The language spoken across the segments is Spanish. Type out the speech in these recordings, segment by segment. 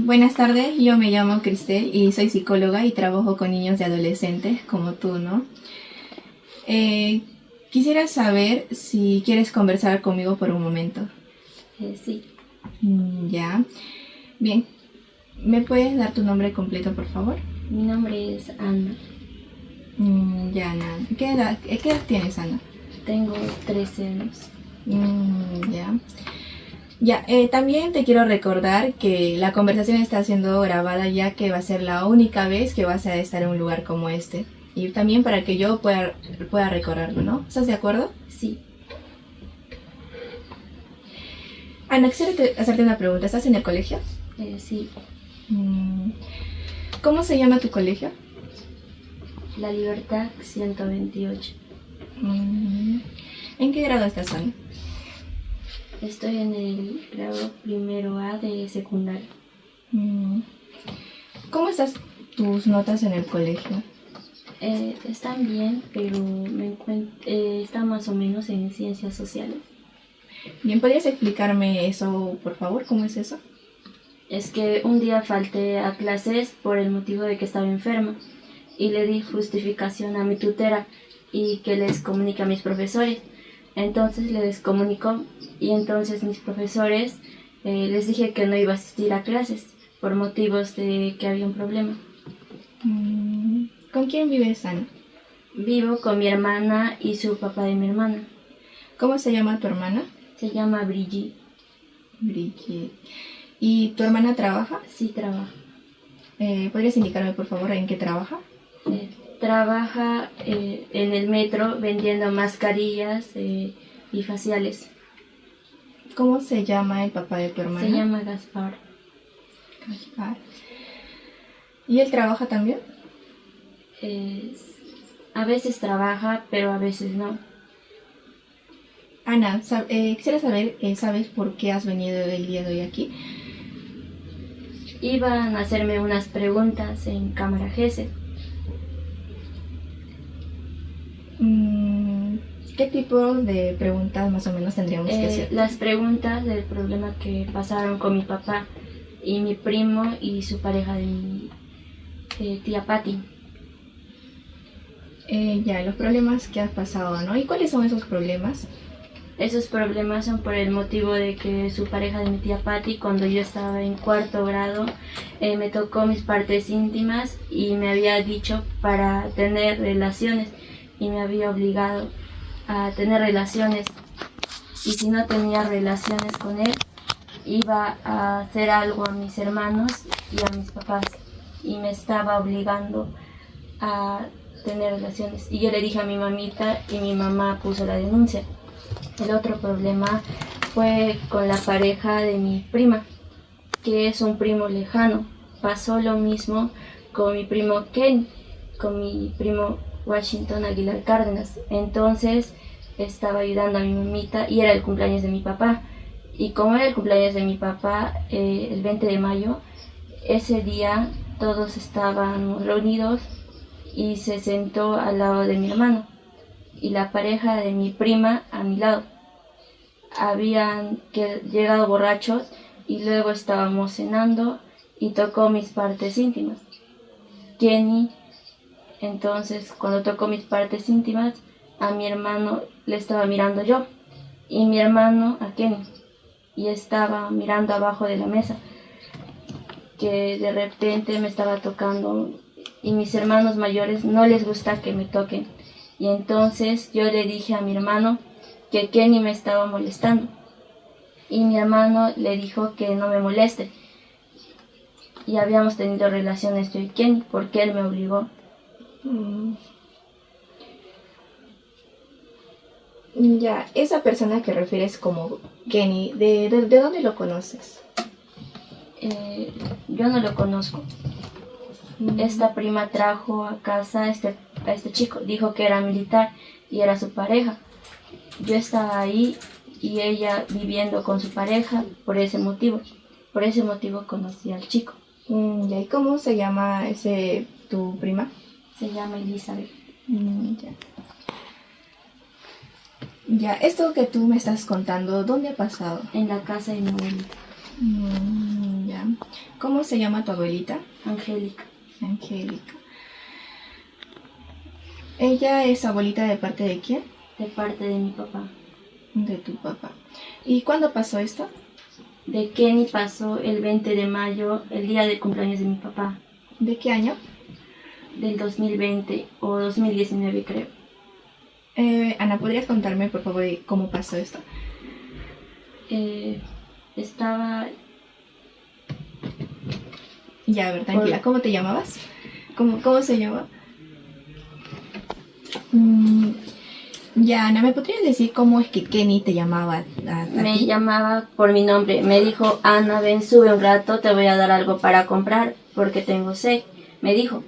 Buenas tardes, yo me llamo Cristel y soy psicóloga y trabajo con niños y adolescentes como tú, ¿no? Quisiera saber si quieres conversar conmigo por un momento. Sí. Ya. Bien. ¿Me puedes dar tu nombre completo, por favor? Mi nombre es Ana. Ya, Ana. ¿Qué edad tienes, Ana? Tengo 13 años. Ya. Ya, también te quiero recordar que la conversación está siendo grabada, ya que va a ser la única vez que vas a estar en un lugar como este. Y también para que yo pueda recorrerlo, ¿no? ¿Estás de acuerdo? Sí. Ana, quisiera hacerte una pregunta. ¿Estás en el colegio? Sí. ¿Cómo se llama tu colegio? La Libertad 128. ¿En qué grado estás, Ana? Estoy en el grado primero A de secundaria. ¿Cómo estás tus notas en el colegio? Están bien, pero está más o menos en ciencias sociales. Bien, ¿podrías explicarme eso, por favor? ¿Cómo es eso? Es que un día falté a clases por el motivo de que estaba enferma y le di justificación a mi tutera y que les comunique a mis profesores. Entonces les comunicó y entonces mis profesores les dije que no iba a asistir a clases por motivos de que había un problema. ¿Con quién vives, Ana? Vivo con mi hermana y su papá de mi hermana. ¿Cómo se llama tu hermana? Se llama Brigitte. Brigitte. ¿Y tu hermana trabaja? Sí, trabaja. ¿Podrías indicarme, por favor, en qué trabaja? Trabaja en el metro vendiendo mascarillas y faciales. ¿Cómo se llama el papá de tu hermana? Se llama Gaspar. Gaspar. ¿Y él trabaja también? A veces trabaja, pero a veces no. Ana, quisiera saber, ¿sabes por qué has venido el día de hoy aquí? Iban a hacerme unas preguntas en cámara GESE. ¿Qué tipo de preguntas más o menos tendríamos que hacer? Las preguntas del problema que pasaron con mi papá y mi primo y su pareja de mi tía Patti. Ya, los problemas que has pasado, ¿no? ¿Y cuáles son esos problemas? Esos problemas son por el motivo de que su pareja de mi tía Patti, cuando yo estaba en cuarto grado, me tocó mis partes íntimas y me había dicho para tener relaciones y me había obligado a tener relaciones. Y si no tenía relaciones con él, iba a hacer algo a mis hermanos y a mis papás y me estaba obligando a tener relaciones. Y yo le dije a mi mamita y mi mamá puso la denuncia. El otro problema fue con la pareja de mi prima, que es un primo lejano. Pasó lo mismo con mi primo Ken, con mi primo Washington Aguilar Cárdenas. Entonces estaba ayudando a mi mamita y era el cumpleaños de mi papá. Y como era el cumpleaños de mi papá, el 20 de mayo, ese día todos estaban reunidos y se sentó al lado de mi hermano y la pareja de mi prima a mi lado. Habían llegado borrachos y luego estábamos cenando y tocó mis partes íntimas. Kenny, entonces cuando tocó mis partes íntimas, a mi hermano le estaba mirando yo y mi hermano a Kenny y estaba mirando abajo de la mesa, que de repente me estaba tocando y mis hermanos mayores no les gusta que me toquen. Y entonces yo le dije a mi hermano que Kenny me estaba molestando. Y mi hermano le dijo que no me moleste. Y habíamos tenido relaciones yo y Kenny porque él me obligó. Ya, esa persona que refieres como Kenny, ¿de dónde lo conoces? Yo no lo conozco. Esta prima trajo a casa a este chico, dijo que era militar y era su pareja. Yo estaba ahí y ella viviendo con su pareja por ese motivo conocí al chico. Ya, ¿y cómo se llama tu prima? Se llama Elizabeth. Ya. Ya, esto que tú me estás contando, ¿dónde ha pasado? En la casa de mi abuelita. Ya. ¿Cómo se llama tu abuelita? Angélica, Angélica. ¿Ella es abuelita de parte de quién? de parte de mi papá. De tu papá. ¿Y cuándo pasó esto? De Kenny pasó el 20 de mayo, el día de cumpleaños de mi papá, ¿De qué año? del 2020 o 2019 creo. Ana, ¿podrías contarme por favor cómo pasó esto? Estaba Ya, a ver, tranquila. ¿Cómo te llamabas? ¿Cómo se llama? Ya, Ana, ¿me podrías decir cómo es que Kenny te llamaba a Me ti? llamaba por mi nombre. Me dijo, Ana, ven, sube un rato, te voy a dar algo para comprar porque tengo sed. Me dijo,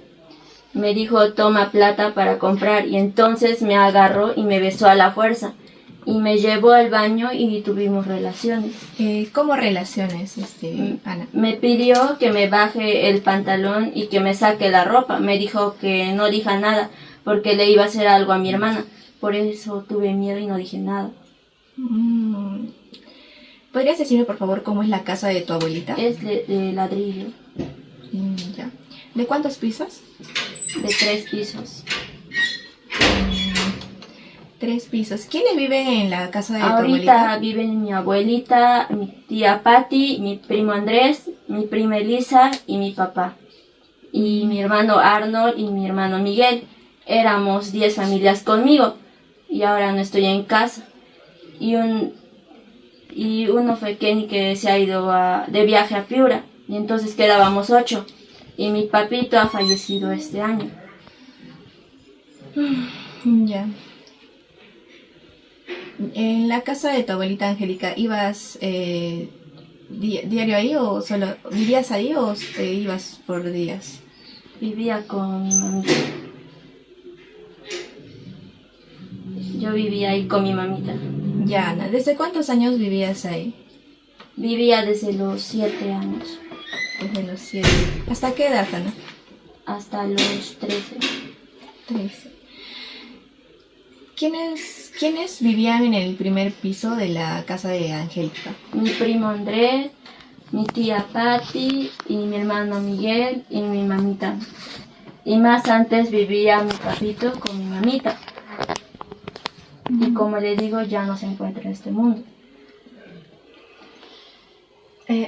toma plata para comprar. Y entonces me agarró y me besó a la fuerza. Y me llevó al baño y tuvimos relaciones. ¿Cómo relaciones, Ana? Me pidió que me baje el pantalón y que me saque la ropa. Me dijo que no diga nada porque le iba a hacer algo a mi hermana. Por eso tuve miedo y no dije nada. ¿Podrías decirme por favor cómo es la casa de tu abuelita? Es de ladrillo, Ya. ¿De cuántos pisos? de 3 pisos. 3 pisos. ¿Quiénes viven en la casa de tu Ahorita abuelita? viven mi abuelita, mi tía Patti, mi primo Andrés, mi prima Elisa y mi papá. Y mi hermano Arnold y mi hermano Miguel. Éramos 10 familias conmigo y ahora no estoy en casa. Y uno fue Kenny, que se ha ido de viaje a Piura, y entonces quedábamos 8. Y mi papito ha fallecido este año. Ya. En la casa de tu abuelita Angélica, ¿ibas diario ahí o solo vivías ahí o te ibas por días? Vivía con mi mamita. Yo vivía ahí con mi mamita. Ya, Ana, ¿desde cuántos años vivías ahí? Vivía desde los 7 años Desde los 7. ¿Hasta qué edad, Ana? hasta los 13. 13. ¿Quiénes vivían en el primer piso de la casa de Angélica? Mi primo Andrés, mi tía Patti y mi hermano Miguel y mi mamita. Y más antes vivía mi papito con mi mamita. Y como le digo, ya no se encuentra en este mundo.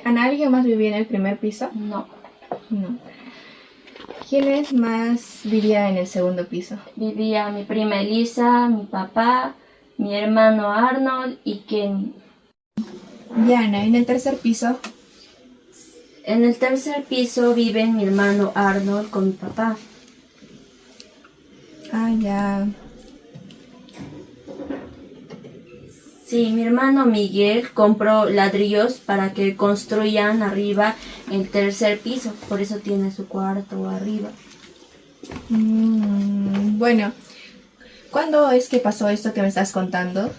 ¿Ana, alguien más vivía en el primer piso? No. No. ¿Quiénes más vivían en el segundo piso? Vivía mi prima Elisa, mi papá, mi hermano Arnold y Kenny. Ya, Ana, ¿en el tercer piso? En el tercer piso vive mi hermano Arnold con mi papá. Ah, ya. Sí, mi hermano Miguel compró ladrillos para que construyan arriba el tercer piso, por eso tiene su cuarto arriba. Bueno, ¿cuándo es que pasó esto que me estás contando?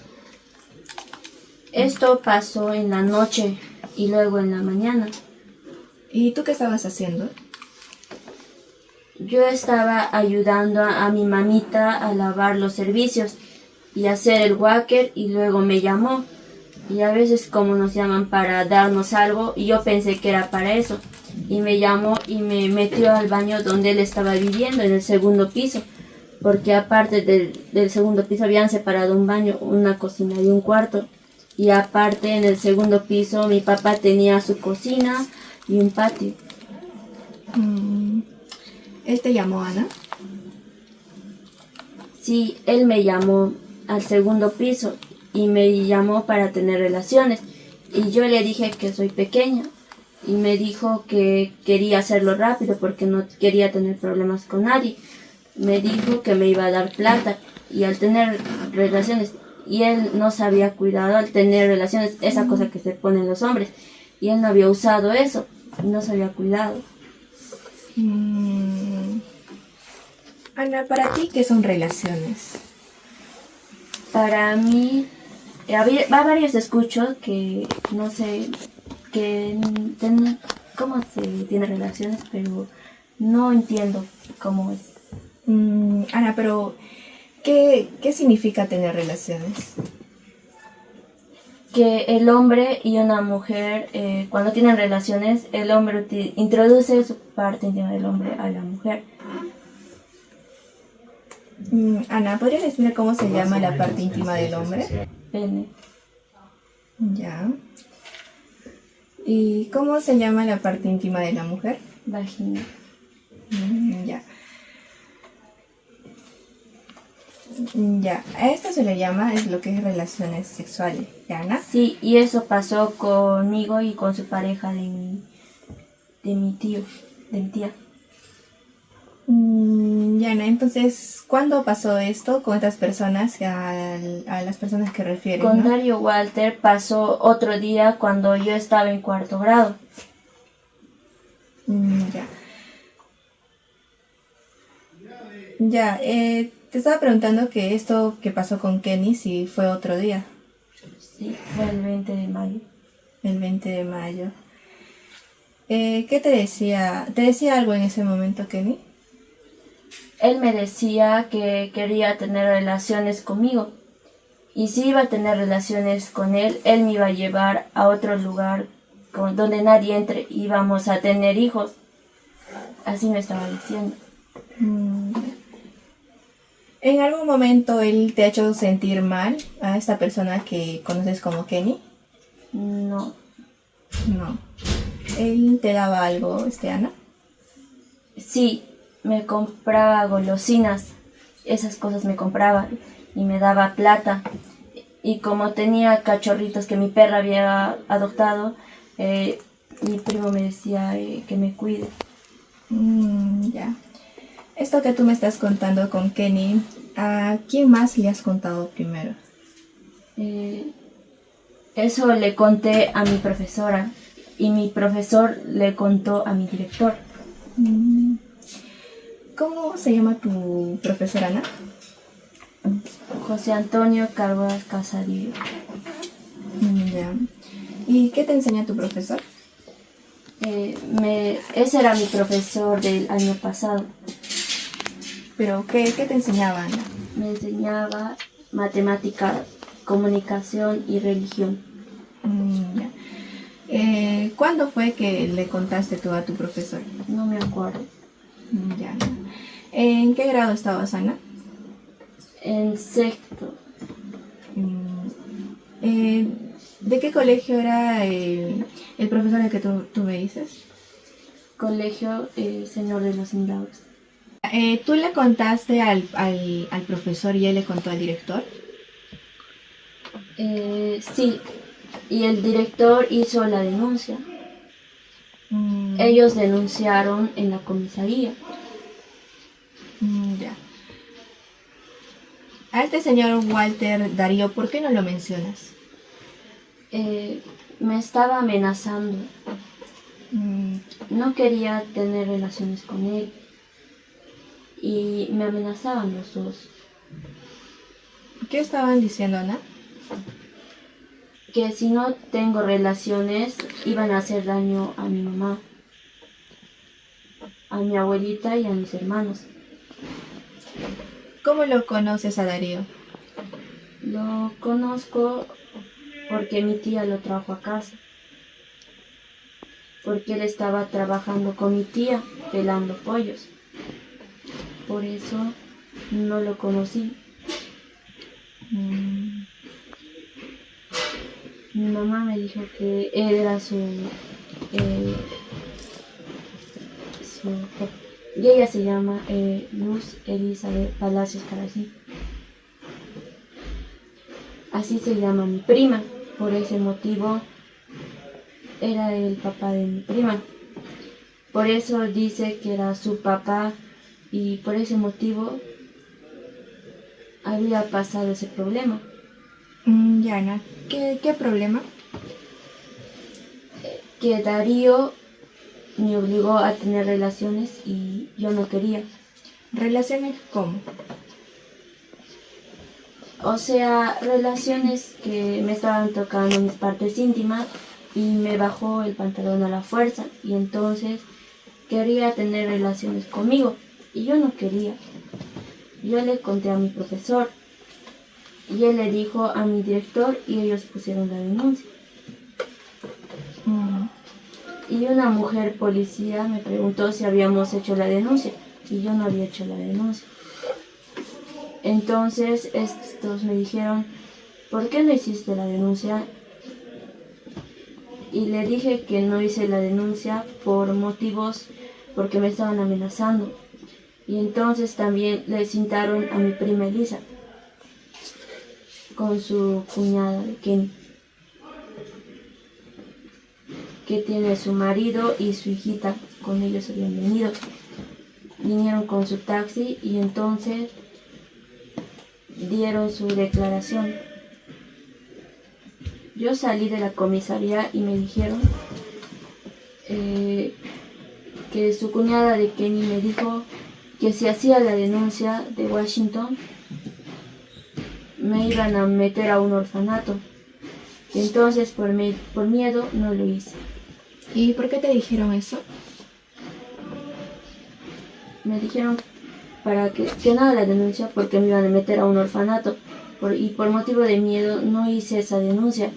Esto pasó en la noche y luego en la mañana. ¿Y tú qué estabas haciendo? Yo estaba ayudando a mi mamita a lavar los servicios y hacer el walker, y luego me llamó. Y a veces como nos llaman para darnos algo, y yo pensé que era para eso. Y me llamó y me metió al baño donde él estaba viviendo, en el segundo piso. Porque aparte del segundo piso habían separado un baño, una cocina y un cuarto. Y aparte en el segundo piso mi papá tenía su cocina y un patio. ¿Él te llamó, Ana? Sí, él me llamó al segundo piso y me llamó para tener relaciones. Y yo le dije que soy pequeña. Y me dijo que quería hacerlo rápido porque no quería tener problemas con nadie. Me dijo que me iba a dar plata. Y al tener relaciones, y él no se había cuidado al tener relaciones, esa cosa que se ponen los hombres. Y él no había usado eso, y no se había cuidado. Ana, ¿para ti qué son relaciones? Para mí, va varios escuchos que no sé cómo se tiene relaciones, pero no entiendo cómo es. Ana, pero ¿qué significa tener relaciones? que el hombre y una mujer, cuando tienen relaciones, el hombre introduce su parte íntima del hombre a la mujer. Ana, ¿podrías decirme cómo se llama la parte íntima del hombre? Pene. Ya. ¿Y cómo se llama la parte íntima de la mujer? Vagina. Ya. Ya, a esto se le llama es lo que es relaciones sexuales, ¿ya, Ana? Sí, y eso pasó conmigo y con su pareja de mi tío, de mi tía. Ya, Ana, entonces, ¿cuándo pasó esto con estas personas, a las personas que refieres, Con ¿no? Dario Walter pasó otro día cuando yo estaba en cuarto grado. Ya. Ya, te estaba preguntando que esto que pasó con Kenny, si fue otro día, Sí, fue el 20 de mayo. el 20 de mayo. ¿Qué te decía? ¿Te decía algo en ese momento, Kenny? Él me decía que quería tener relaciones conmigo. Y si iba a tener relaciones con él me iba a llevar a otro lugar donde nadie entre, íbamos a tener hijos. Así me estaba diciendo. ¿En algún momento él te ha hecho sentir mal a esta persona que conoces como Kenny? No, No. ¿Él te daba algo, Ana? sí, me compraba golosinas, esas cosas me compraba y me daba plata. Y como tenía cachorritos que mi perra había adoptado, mi primo me decía que me cuide. Ya. Esto que tú me estás contando con Kenny, ¿a quién más le has contado primero? Eso le conté a mi profesora y mi profesor le contó a mi director. ¿Cómo se llama tu profesora, Ana? José Antonio Carvajal Casadillo. Ya. ¿Y qué te enseña tu profesor? Ese era mi profesor del año pasado. ¿Pero qué te enseñaba, Ana? Me enseñaba matemática, comunicación y religión. Ya. ¿Cuándo fue que le contaste tú a tu profesor? No me acuerdo. Ya. ¿En qué grado estabas, Ana? En sexto. ¿De qué colegio era el profesor al que tú me dices? Colegio Señor de los Milagros. ¿Tú le contaste al profesor y él le contó al director? Sí, y el director hizo la denuncia. Mm, Ellos denunciaron en la comisaría. Ya. A este señor Walter Darío, ¿por qué no lo mencionas? Me estaba amenazando. Mm, No quería tener relaciones con él. Y me amenazaban los dos. ¿Qué estaban diciendo, Ana? Que si no tengo relaciones iban a hacer daño a mi mamá, a mi abuelita y a mis hermanos. ¿Cómo lo conoces a Darío? Lo conozco porque mi tía lo trajo a casa. Porque él estaba trabajando con mi tía pelando pollos. Por eso no lo conocí. Mi mamá me dijo que él era y ella se llama Luz Elizabeth Palacios Caracín. Así se llama mi prima. Por ese motivo era el papá de mi prima. Por eso dice que era su papá y por ese motivo había pasado ese problema. Ya, Ana. ¿Qué problema? Que Darío me obligó a tener relaciones y yo no quería. ¿Relaciones cómo? O sea, relaciones que me estaban tocando mis partes íntimas y me bajó el pantalón a la fuerza y entonces quería tener relaciones conmigo y yo no quería. Yo le conté a mi profesor y él le dijo a mi director y ellos pusieron la denuncia. Y una mujer policía me preguntó si habíamos hecho la denuncia y yo no había hecho la denuncia. Entonces estos me dijeron, ¿por qué no hiciste la denuncia? Y le dije que no hice la denuncia por motivos, porque me estaban amenazando. Y entonces también le cintaron a mi prima Elisa con su cuñada de Kenny, que tiene su marido y su hijita, con ellos habían venido. Vinieron con su taxi y entonces dieron su declaración. Yo salí de la comisaría y me dijeron que su cuñada de Kenny me dijo que si hacía la denuncia de Washington me iban a meter a un orfanato. Entonces por miedo no lo hice. ¿Y por qué te dijeron eso? Me dijeron para que no haga la denuncia porque me iban a meter a un orfanato. Y por motivo de miedo no hice esa denuncia,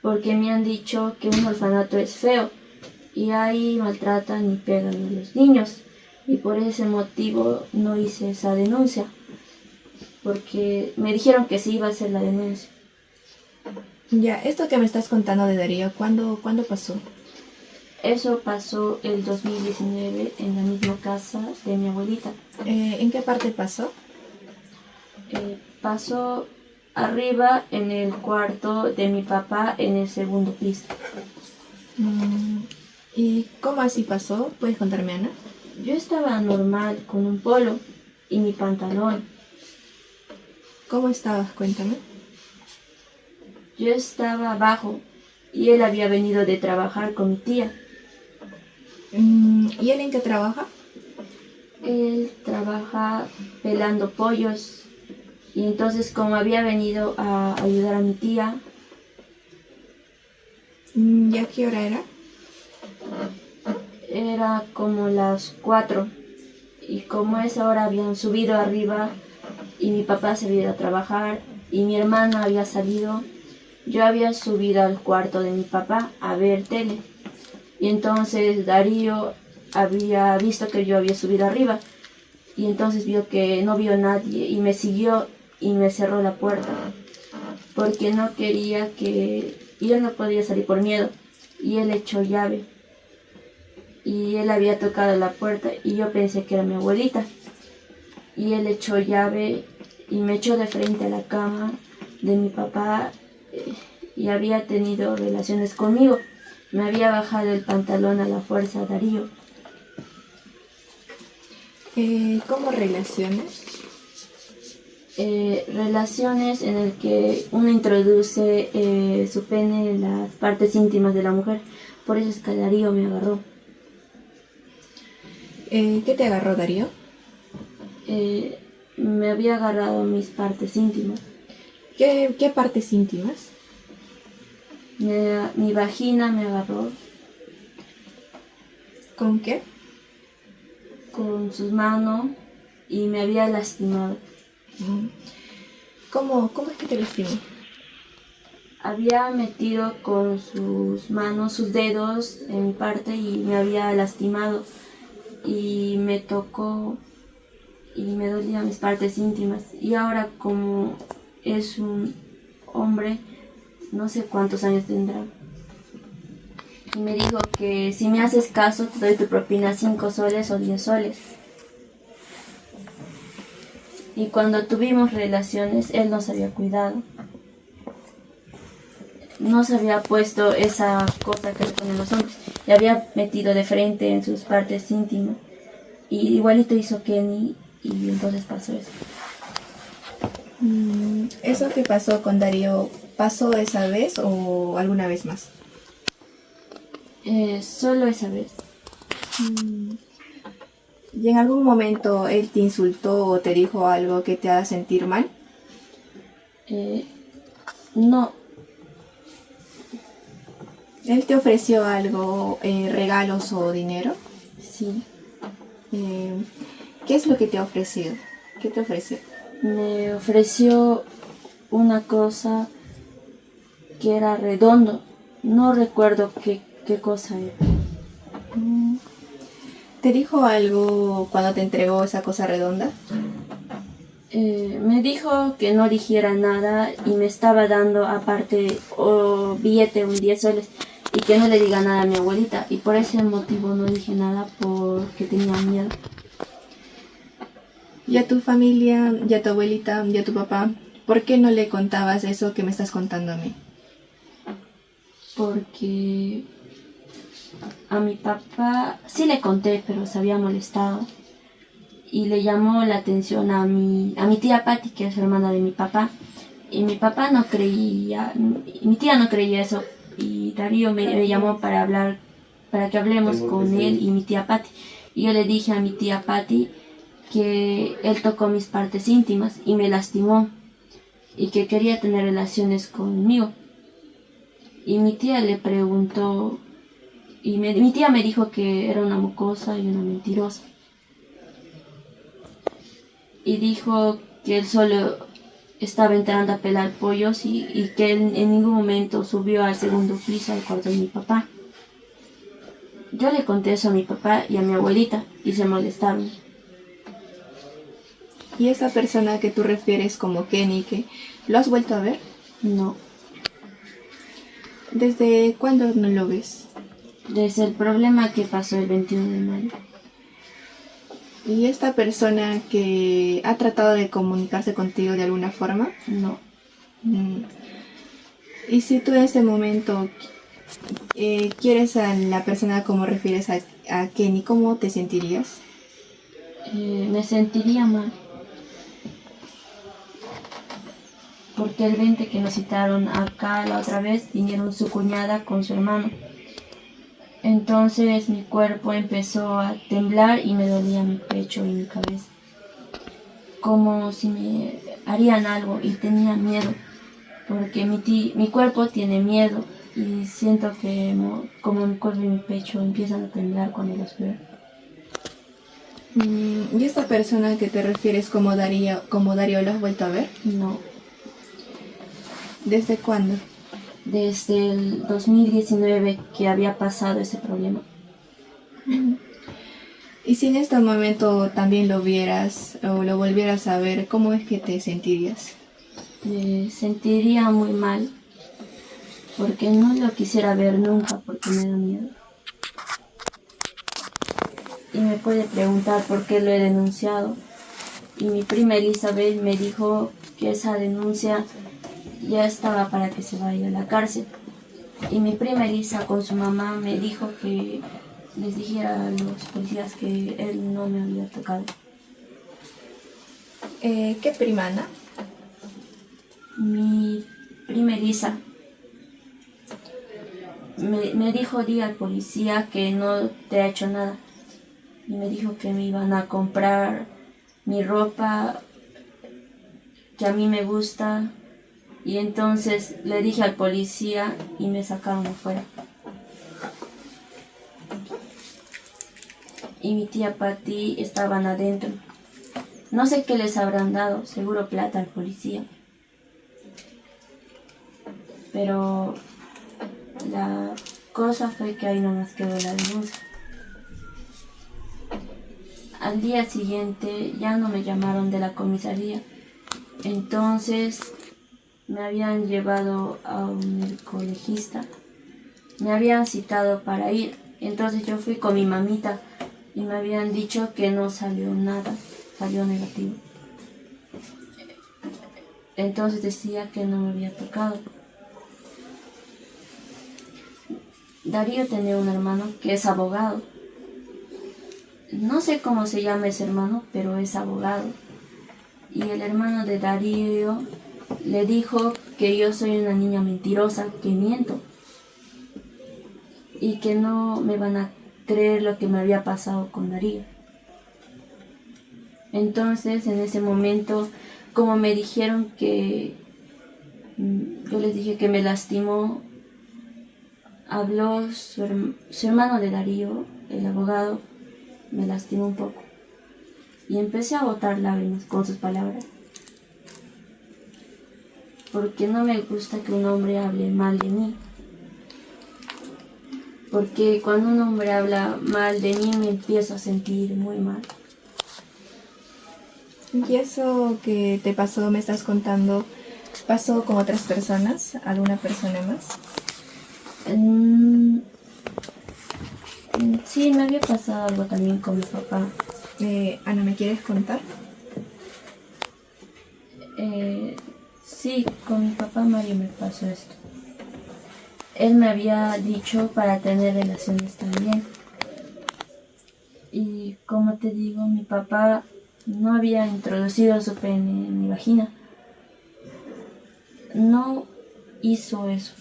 porque me han dicho que un orfanato es feo y ahí maltratan y pegan a los niños, y por ese motivo no hice esa denuncia, porque me dijeron que sí iba a hacer la denuncia. Ya, esto que me estás contando de Darío, ¿cuándo pasó? Eso pasó el 2019 en la misma casa de mi abuelita. ¿En qué parte pasó? Pasó arriba en el cuarto de mi papá en el segundo piso. ¿Y cómo así pasó? ¿Puedes contarme, Ana? Yo estaba normal con un polo y mi pantalón. ¿Cómo estabas? Cuéntame. Yo estaba abajo y él había venido de trabajar con mi tía. ¿Y él en qué trabaja? Él trabaja pelando pollos. Y entonces, como había venido a ayudar a mi tía... ¿Y a qué hora era? Era como las 4. Y como a esa hora habían subido arriba y mi papá se había ido a trabajar y mi hermana había salido, yo había subido al cuarto de mi papá a ver tele. Y entonces Darío había visto que yo había subido arriba. Y entonces vio que no vio a nadie y me siguió y me cerró la puerta, porque no quería que... yo no podía salir por miedo, y él echó llave, y él había tocado la puerta, y yo pensé que era mi abuelita, y él echó llave, y me echó de frente a la cama de mi papá, y había tenido relaciones conmigo, me había bajado el pantalón a la fuerza Darío. ¿Cómo relaciones? Relaciones en el que uno introduce su pene en las partes íntimas de la mujer. Por eso es que Darío me agarró. ¿Qué te agarró, Darío? Me había agarrado mis partes íntimas. ¿Qué partes íntimas? Mi vagina me agarró. ¿Con qué? Con sus manos y me había lastimado. ¿Cómo es que te lastimó? Había metido con sus manos, sus dedos en mi parte y me había lastimado. Y me tocó y me dolían mis partes íntimas. Y ahora, como es un hombre, no sé cuántos años tendrá. Y me dijo que si me haces caso te doy tu propina 5 soles o 10 soles. Y cuando tuvimos relaciones, él no se había cuidado. No se había puesto esa cosa que le ponen los hombres. Le había metido de frente en sus partes íntimas. Y igualito hizo Kenny y entonces pasó eso. ¿Eso que pasó con Darío, pasó esa vez o alguna vez más? Solo esa vez. ¿Y en algún momento él te insultó o te dijo algo que te haga sentir mal? No. ¿Él te ofreció algo, regalos o dinero? Sí. ¿Qué es lo que te ha ofrecido? ¿Qué te ofreció? Me ofreció una cosa que era redondo. No recuerdo qué cosa era. ¿Te dijo algo cuando te entregó esa cosa redonda? Me dijo que no dijera nada y me estaba dando aparte billete, un 10 soles, y que no le diga nada a mi abuelita. Y por ese motivo no dije nada porque tenía miedo. ¿Y a tu familia, y a tu abuelita, y a tu papá, por qué no le contabas eso que me estás contando a mí? Porque a mi papá sí le conté, pero se había molestado. Y le llamó la atención a mi tía Patti, que es hermana de mi papá. Y mi papá no creía, mi tía no creía eso. Y Darío me llamó para hablar, para que hablemos con él y mi tía Patti. Y yo le dije a mi tía Patti que él tocó mis partes íntimas y me lastimó. Y que quería tener relaciones conmigo. Y mi tía le preguntó, y mi tía me dijo que era una mocosa y una mentirosa. Y dijo que él solo estaba entrando a pelar pollos y que él en ningún momento subió al segundo piso al cuarto de mi papá. Yo le conté eso a mi papá y a mi abuelita y se molestaron. ¿Y esa persona que tú refieres como Kenny, lo has vuelto a ver? No. ¿Desde cuándo no lo ves? Desde el problema que pasó el 21 de mayo. ¿Y esta persona que ha tratado de comunicarse contigo de alguna forma? No. ¿Y si tú en este momento quieres a la persona como refieres a Kenny, cómo te sentirías? Me sentiría mal. Porque el 20 que nos citaron acá la otra vez, vinieron su cuñada con su hermano. Entonces mi cuerpo empezó a temblar y me dolía mi pecho y mi cabeza. Como si me harían algo y tenía miedo. Porque mi cuerpo tiene miedo y siento que como mi cuerpo y mi pecho empiezan a temblar cuando los veo. ¿Y esta persona que te refieres como Darío, lo has vuelto a ver? No. ¿Desde cuándo? Desde el 2019 que había pasado ese problema. Y si en este momento también lo vieras o lo volvieras a ver, ¿cómo es que te sentirías? Me sentiría muy mal porque no lo quisiera ver nunca porque me da miedo. Y me puede preguntar por qué lo he denunciado. Y mi prima Elizabeth me dijo que esa denuncia ya estaba para que se vaya a la cárcel. Y mi prima Elisa con su mamá me dijo que les dijera a los policías que él no me había tocado. ¿Qué prima, Ana? Mi prima Elisa me dijo, di al policía que no te ha hecho nada. Y me dijo que me iban a comprar mi ropa que a mí me gusta. Y entonces le dije al policía y me sacaron afuera. Y mi tía Patti estaban adentro. No sé qué les habrán dado, seguro plata al policía. Pero la cosa fue que ahí nomás quedó la denuncia. Al día siguiente ya no me llamaron de la comisaría. Entonces me habían llevado a un colegista. Me habían citado para ir. Entonces yo fui con mi mamita y me habían dicho que no salió nada, salió negativo. Entonces decía que no me había tocado. Darío tenía un hermano que es abogado. No sé cómo se llama ese hermano, pero es abogado. Y el hermano de Darío le dijo que yo soy una niña mentirosa, que miento. Y que no me van a creer lo que me había pasado con Darío. Entonces, en ese momento, como me dijeron que yo les dije que me lastimó, habló su hermano de Darío, el abogado, me lastimó un poco. Y empecé a botar lágrimas con sus palabras. porque no me gusta que un hombre hable mal de mí. Porque cuando un hombre habla mal de mí me empiezo a sentir muy mal. ¿Y eso que te pasó, me estás contando, pasó con otras personas? ¿Alguna persona más? Sí, me había pasado algo también con mi papá. Ana, ¿me quieres contar? Sí, con mi papá Mario me pasó esto. Él me había dicho para tener relaciones también. Y como te digo, mi papá no había introducido su pene en mi vagina. No hizo eso.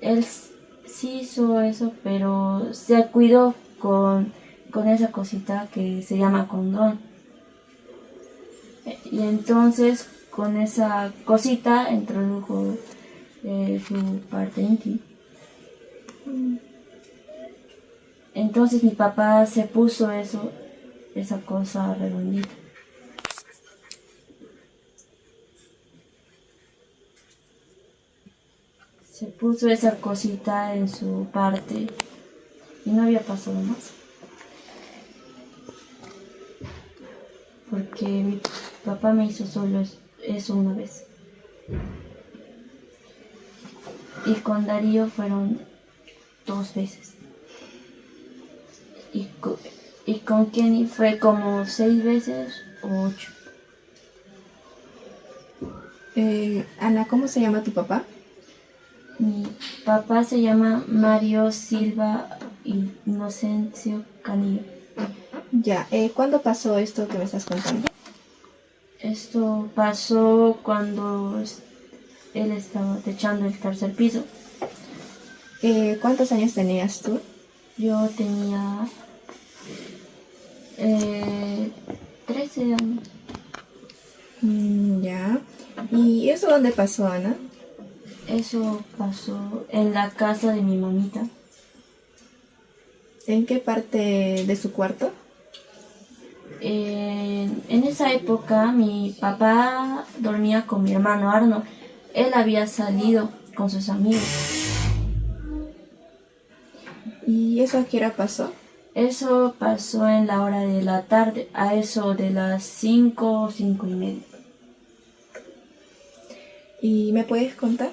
Él sí hizo eso, pero se cuidó con esa cosita que se llama condón. Y entonces con esa cosita introdujo su parte íntima. Entonces mi papá se puso esa cosa redondita. Se puso esa cosita en su parte y no había pasado más. Porque mi papá me hizo solo eso una vez. Y con Darío fueron 2 veces. Y con Kenny fue como 6 veces o 8. Ana, ¿cómo se llama tu papá? Mi papá se llama Mario Silva Inocencio Canillo. Ya, ¿cuándo pasó esto que me estás contando? Esto pasó cuando él estaba techando el 3er piso. ¿Cuántos años tenías tú? Yo tenía 13 años. Ya. ¿Y eso dónde pasó, Ana? Eso pasó en la casa de mi mamita. ¿En qué parte de su cuarto? En esa época mi papá dormía con mi hermano Arno. Él había salido con sus amigos. ¿Y eso a qué hora pasó? Eso pasó en la hora de la tarde, a eso de las 5 o 5:30. ¿Y me puedes contar?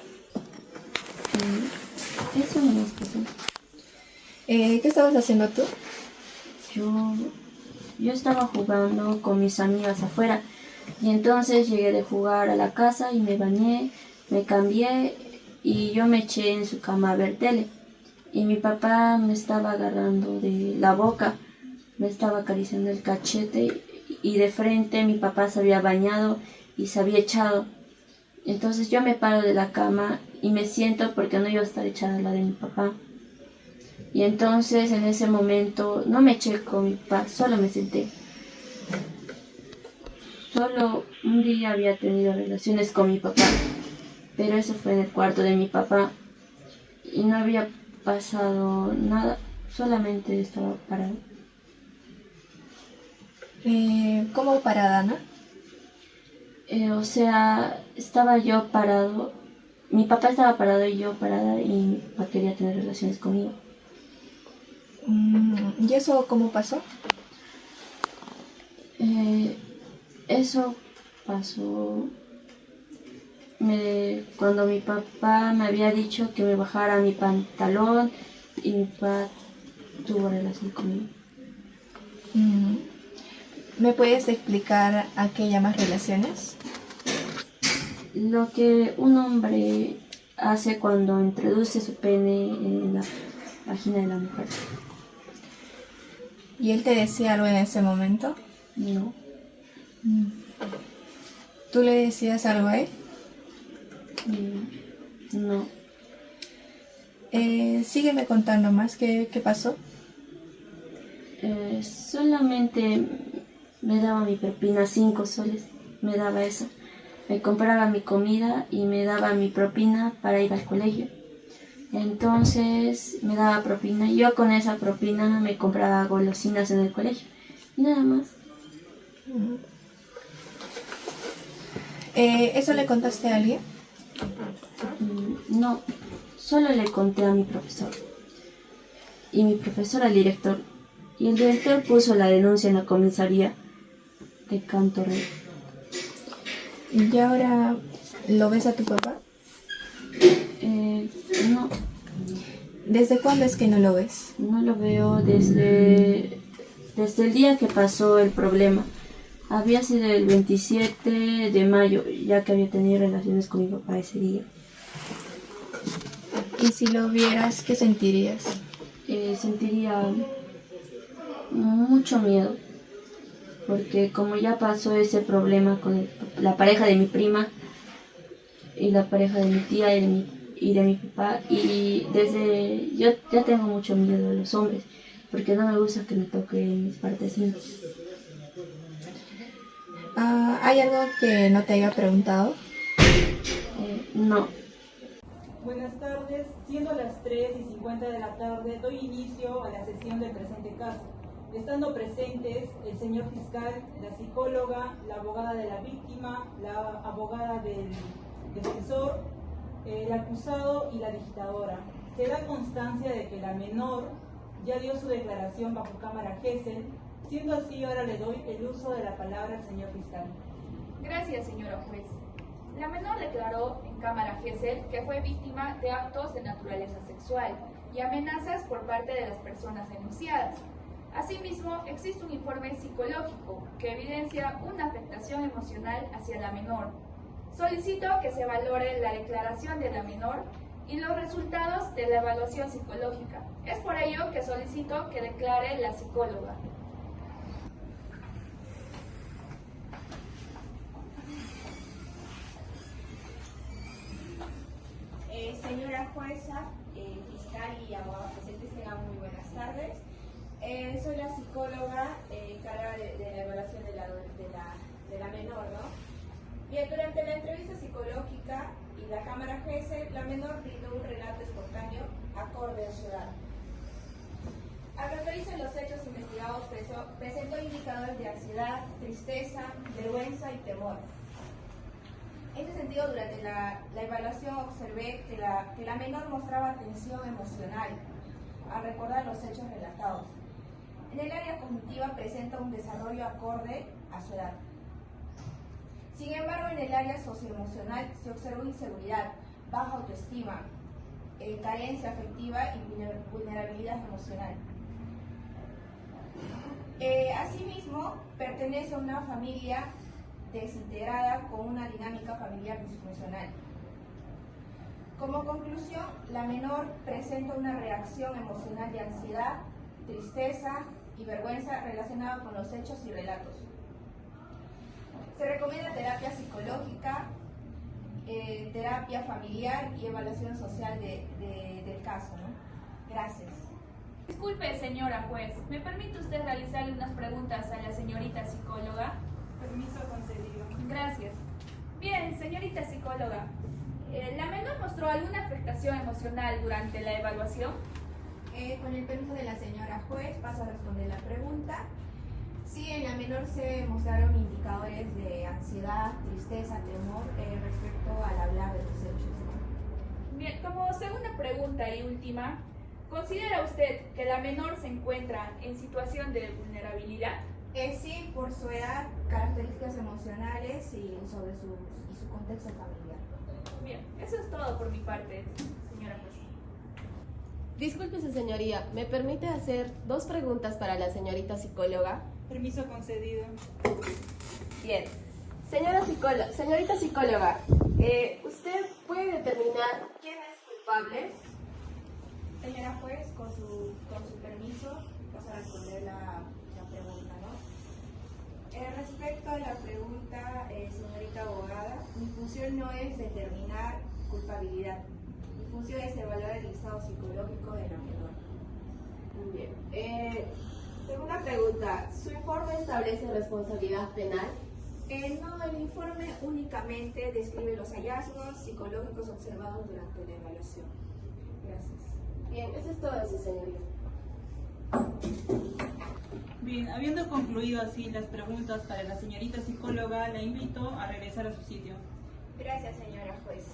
Eso no es pasó. ¿Qué estabas haciendo tú? Yo estaba jugando con mis amigas afuera y entonces llegué de jugar a la casa y me bañé, me cambié y yo me eché en su cama a ver tele. Y mi papá me estaba agarrando de la boca, me estaba acariciando el cachete y de frente mi papá se había bañado y se había echado. Entonces yo me paro de la cama y me siento porque no iba a estar echada al lado de mi papá. Y entonces en ese momento no me eché con mi papá, solo me senté. Solo un día había tenido relaciones con mi papá, pero eso fue en el cuarto de mi papá y no había pasado nada, solamente estaba parado. ¿Cómo parada, Ana? O sea, estaba yo parado, mi papá estaba parado y yo parada y mi papá quería tener relaciones conmigo. ¿Y eso cómo pasó? Eso pasó cuando mi papá me había dicho que me bajara mi pantalón y mi papá tuvo relación conmigo. ¿Me puedes explicar a qué llamas relaciones? Lo que un hombre hace cuando introduce su pene en la vagina de la mujer. ¿Y él te decía algo en ese momento? No. ¿Tú le decías algo a él? No. Sígueme contando más, ¿qué pasó? Solamente me daba mi propina, 5 soles, me daba eso. Me compraba mi comida y me daba mi propina para ir al colegio. Entonces me daba propina y yo con esa propina me compraba golosinas en el colegio. Y nada más. ¿Eso le contaste a alguien? No, solo le conté a mi profesor. Y mi profesor al director. Y el director puso la denuncia en la comisaría de Canto Rey. ¿Y ahora lo ves a tu papá? No, ¿Desde cuándo es que no lo ves? no lo veo desde el día que pasó el problema. Había sido el 27 de mayo, ya que había tenido relaciones con mi papá ese día. ¿Y si lo vieras, qué sentirías? Sentiría mucho miedo, porque como ya pasó ese problema con la pareja de mi prima y la pareja de mi tía y de mi papá, y yo ya tengo mucho miedo de los hombres, porque no me gusta que me toquen mis partes íntimas. ¿Hay algo que no te haya preguntado? No. Buenas tardes, siendo las 3:50 de la tarde, doy inicio a la sesión del presente caso, estando presentes el señor fiscal, la psicóloga, la abogada de la víctima, la abogada del defensor, el acusado y la digitadora. Se da constancia de que la menor ya dio su declaración bajo cámara Gesell, siendo así ahora le doy el uso de la palabra al señor fiscal. Gracias, señora juez. La menor declaró en cámara Gesell que fue víctima de actos de naturaleza sexual y amenazas por parte de las personas denunciadas. Asimismo, existe un informe psicológico que evidencia una afectación emocional hacia la menor. Solicito que se valore la declaración de la menor y los resultados de la evaluación psicológica. Es por ello que solicito que declare la psicóloga. Señora jueza, fiscal y abogada presentes, tengan muy buenas tardes. Soy la psicóloga encargada de la evaluación de la menor, ¿no? Bien, durante la entrevista psicológica y la cámara Gesell, la menor brindó un relato espontáneo acorde a su edad. Al referirse a los hechos investigados, presentó indicadores de ansiedad, tristeza, vergüenza y temor. En este sentido, durante la evaluación observé que la menor mostraba tensión emocional al recordar los hechos relatados. En el área cognitiva presenta un desarrollo acorde a su edad. Sin embargo, en el área socioemocional se observó inseguridad, baja autoestima, carencia afectiva y vulnerabilidad emocional. Asimismo, pertenece a una familia desintegrada con una dinámica familiar disfuncional. Como conclusión, la menor presenta una reacción emocional de ansiedad, tristeza y vergüenza relacionada con los hechos y relatos. Se recomienda terapia psicológica, terapia familiar y evaluación social del caso, ¿no? Gracias. Disculpe, señora juez, ¿me permite usted realizarle unas preguntas a la señorita psicóloga? Permiso concedido. Gracias. Bien, señorita psicóloga, ¿la menor mostró alguna afectación emocional durante la evaluación? Con el permiso de la señora juez, paso a responder la pregunta. Sí, en la menor se mostraron indicadores de ansiedad, tristeza, temor respecto al hablar de los hechos, ¿no? Bien, como segunda pregunta y última, ¿considera usted que la menor se encuentra en situación de vulnerabilidad? Sí, por su edad, características emocionales y sobre su contexto familiar. Bien, eso es todo por mi parte, señora juez. Disculpe, señoría, ¿me permite hacer 2 preguntas para la señorita psicóloga? Permiso concedido. Bien. Señorita psicóloga, ¿usted puede determinar quién es culpable? Señora juez, con su permiso, paso a responder la pregunta, ¿no? Respecto a la pregunta, señorita abogada, mi función no es determinar culpabilidad. Mi función es evaluar el estado psicológico de la menor. Bien. Segunda pregunta, ¿su informe establece responsabilidad penal? No, el informe únicamente describe los hallazgos psicológicos observados durante la evaluación. Gracias. Bien, eso es todo, sí, señoría. Bien, habiendo concluido así las preguntas para la señorita psicóloga, la invito a regresar a su sitio. Gracias, señora juez.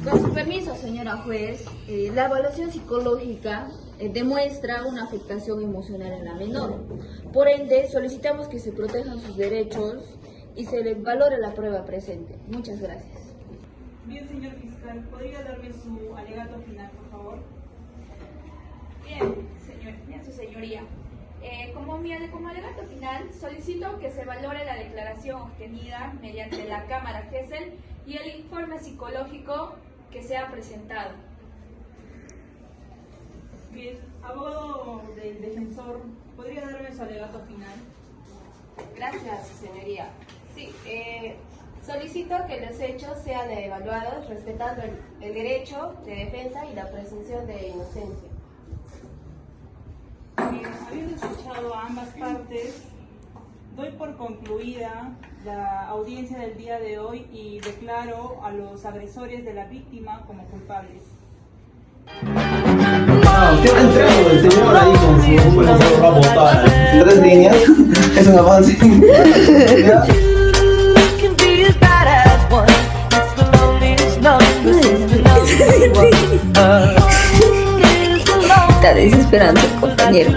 Con su permiso, señora juez, la evaluación psicológica demuestra una afectación emocional en la menor. Por ende, solicitamos que se protejan sus derechos y se le valore la prueba presente. Muchas gracias. Bien, señor fiscal, ¿podría darme su alegato final, por favor? Bien, su señoría. Como alegato final, solicito que se valore la declaración obtenida mediante la Cámara Gesell y el informe psicológico que se ha presentado. Bien, abogado del defensor, ¿podría darme su alegato final? Gracias, señoría. Sí, solicito que los hechos sean evaluados respetando el derecho de defensa y la presunción de inocencia. Bien, habiendo escuchado a ambas partes, doy por concluida la audiencia del día de hoy y declaro a los agresores de la víctima como culpables. ¿Qué ha entrado el señor ahí con su una botada? 3 líneas, es un avance. Está desesperante, compañero.